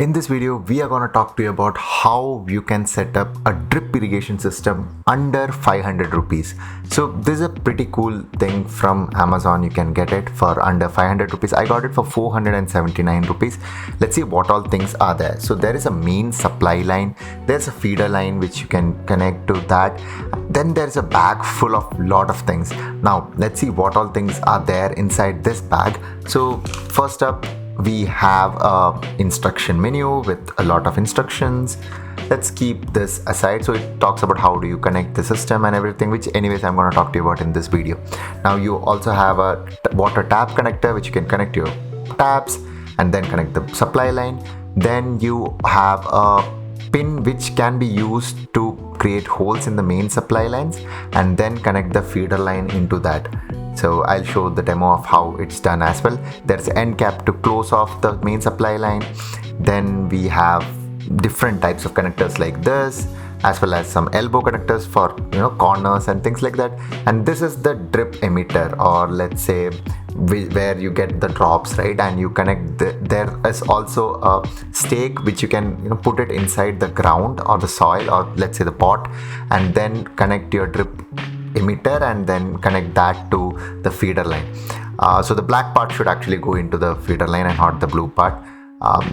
In this video, we are going to talk to you about how you can set up a drip irrigation system under 500 rupees. So this is a pretty cool thing from Amazon. You can get it for under 500 rupees. I got it for 479 rupees. Let's see what all things are there. So there is a main supply line. There's a feeder line which you can connect to that. Then there's a bag full of lot of things. Now let's see what all things are there inside this bag. So first up, we have a instruction menu with a lot of instructions. Let's keep this aside. So it talks about how do you connect the system and everything, which anyways I'm going to talk to you about in this video. Now you also have a water tap connector which you can connect your taps and then connect the supply line. Then you have a pin which can be used to create holes in the main supply lines and then connect the feeder line into that. So I'll show the demo of how it's done as well. There's an end cap to close off the main supply line. Then we have different types of connectors like this, as well as some elbow connectors for corners and things like that. And this is the drip emitter, or let's say where you get the drops, right? And you connect there is also a stake which you can put it inside the ground or the soil, or let's say the pot, and then connect your drip emitter and then connect that to the feeder line. So the black part should actually go into the feeder line and not the blue part.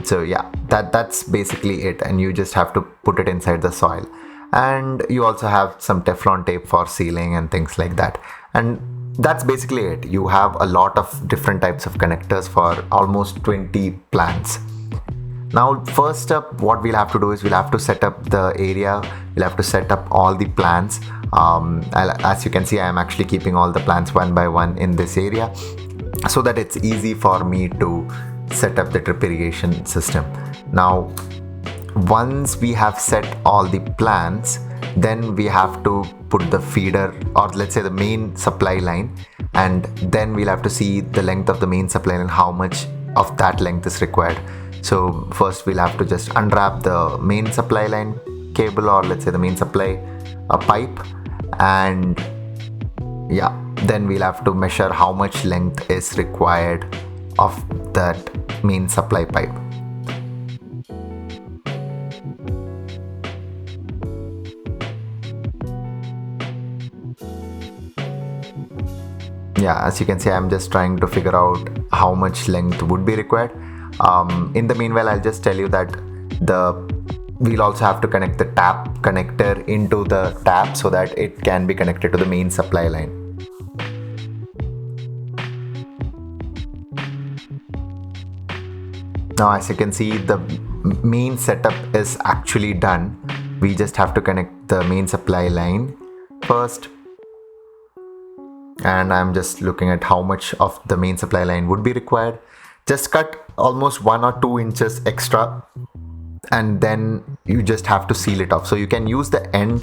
So yeah, that's basically it, and you just have to put it inside the soil. And you also have some Teflon tape for sealing and things like that. And that's basically it. You have a lot of different types of connectors for almost 20 plants. Now first up, what we'll have to do is we'll have to set up the area. We'll have to set up all the plants. As you can see, I am actually keeping all the plants one by one in this area so that it's easy for me to set up the drip irrigation system. Now once we have set all the plants, then we have to put the feeder, or let's say the main supply line, and then we'll have to see the length of the main supply line, how much of that length is required. So first we'll have to just unwrap the main supply line cable, or let's say the main supply pipe, and yeah, then we'll have to measure how much length is required of that main supply pipe. Yeah, as you can see, I'm just trying to figure out how much length would be required. In the meanwhile, I'll just tell you that we'll also have to connect the tap connector into the tap so that it can be connected to the main supply line. Now as you can see, the main setup is actually done. We just have to connect the main supply line first. And I'm just looking at how much of the main supply line would be required. Just cut almost 1 or 2 inches extra, and then you just have to seal it off. So you can use the end,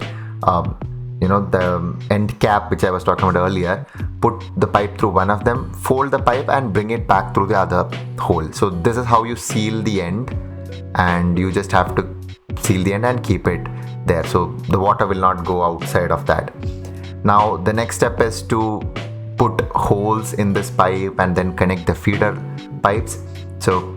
the end cap which I was talking about earlier. Put the pipe through one of them, fold the pipe and bring it back through the other hole. So this is how you seal the end, and you just have to seal the end and keep it there so the water will not go outside of that. Now the next step is to put holes in this pipe and then connect the feeder pipes. So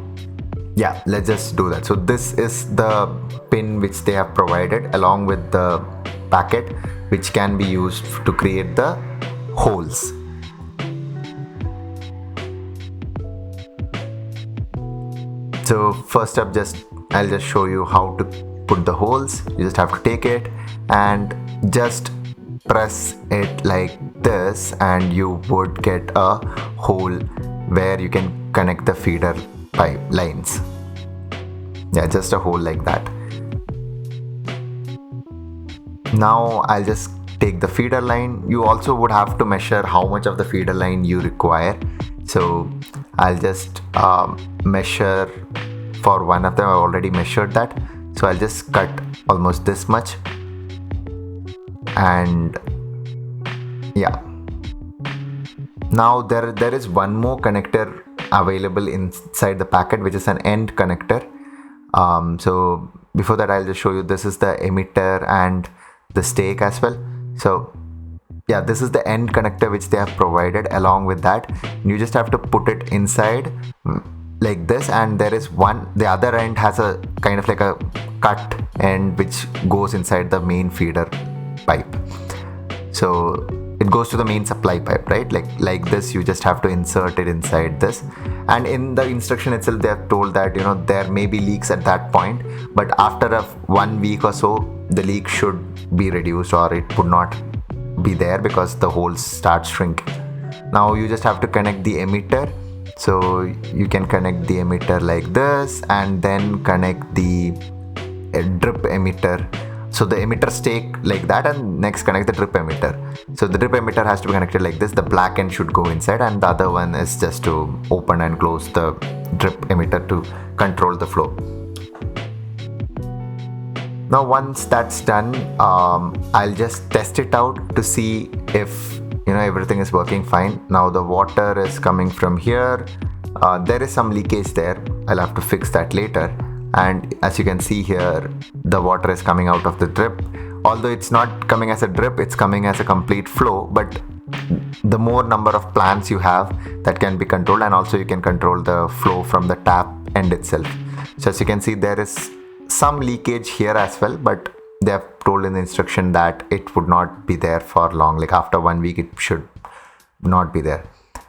yeah, let's just do that. So this is the pin which they have provided along with the packet, which can be used to create the holes. So first up, I'll just show you how to put the holes. You just have to take it and just press it like this, and you would get a hole where you can connect the feeder pipe lines. Yeah, just a hole like that. Now I'll just take the feeder line. You also would have to measure how much of the feeder line you require. So I'll just measure for one of them. I already measured that. So I'll just cut almost this much. And yeah, now there is one more connector available inside the packet, which is an end connector. So before that, I'll just show you, this is the emitter and the stake as well. So yeah, this is the end connector which they have provided along with that. You just have to put it inside like this, and there is the other end has a kind of like a cut end which goes inside the main feeder pipe. So it goes to the main supply pipe, right? Like this, you just have to insert it inside this. And in the instruction itself, they have told that there may be leaks at that point, but after 1 week or so the leak should be reduced, or it would not be there because the holes start shrinking. Now you just have to connect the emitter. So you can connect the emitter like this, and then connect the drip emitter. So the emitter stay like that, and next connect the drip emitter. So the drip emitter has to be connected like this. The black end should go inside, and the other one is just to open and close the drip emitter to control the flow. Now once that's done, I'll just test it out to see if everything is working fine. Now the water is coming from here. There is some leakage there. I'll have to fix that later. And as you can see here, the water is coming out of the drip. Although it's not coming as a drip, it's coming as a complete flow. But the more number of plants you have, that can be controlled, and also you can control the flow from the tap end itself. So as you can see, there is some leakage here as well, but they have told in the instruction that it would not be there for long. Like after 1 week, it should not be there.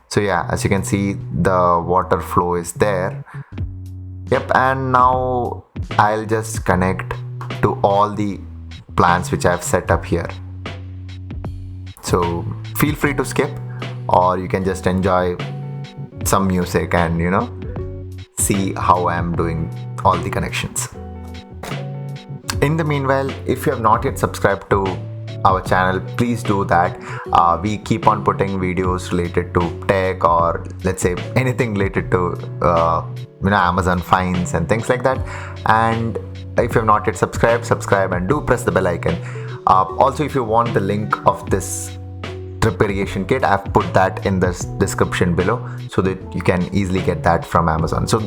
So yeah, as you can see, the water flow is there. Yep, and now I'll just connect to all the plants which I've set up here. So feel free to skip, or you can just enjoy some music and see how I'm doing all the connections. In the meanwhile, if you have not yet subscribed to our channel, please do that. We keep on putting videos related to tech, or let's say anything related to Amazon finds and things like that. And if you have not yet subscribe and do press the bell icon. Also, if you want the link of this drip irrigation kit, I've put that in the description below so that you can easily get that from Amazon. So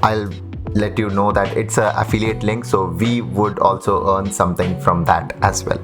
I'll let you know that it's an affiliate link, so we would also earn something from that as well.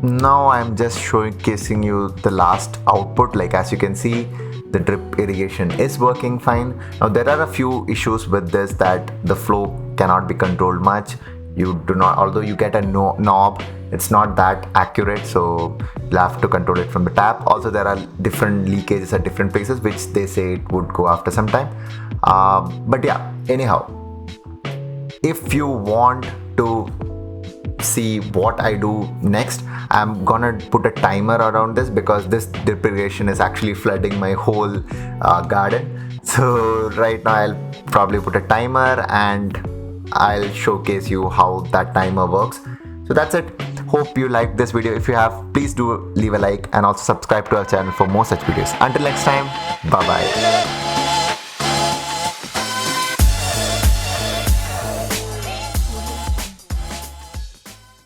Now I'm just showcasing you the last output. Like as you can see, the drip irrigation is working fine. Now there are a few issues with this, that the flow cannot be controlled much. You do not, although you get a knob, it's not that accurate, so you'll have to control it from the tap. Also there are different leakages at different places, which they say it would go after some time. But yeah, anyhow, if you want to see what I do next, I'm gonna put a timer around this, because this drip irrigation is actually flooding my whole garden. So right now I'll probably put a timer and I'll showcase you how that timer works. So that's it. Hope you liked this video. If you have, please do leave a like and also subscribe to our channel for more such videos. Until next time, bye bye.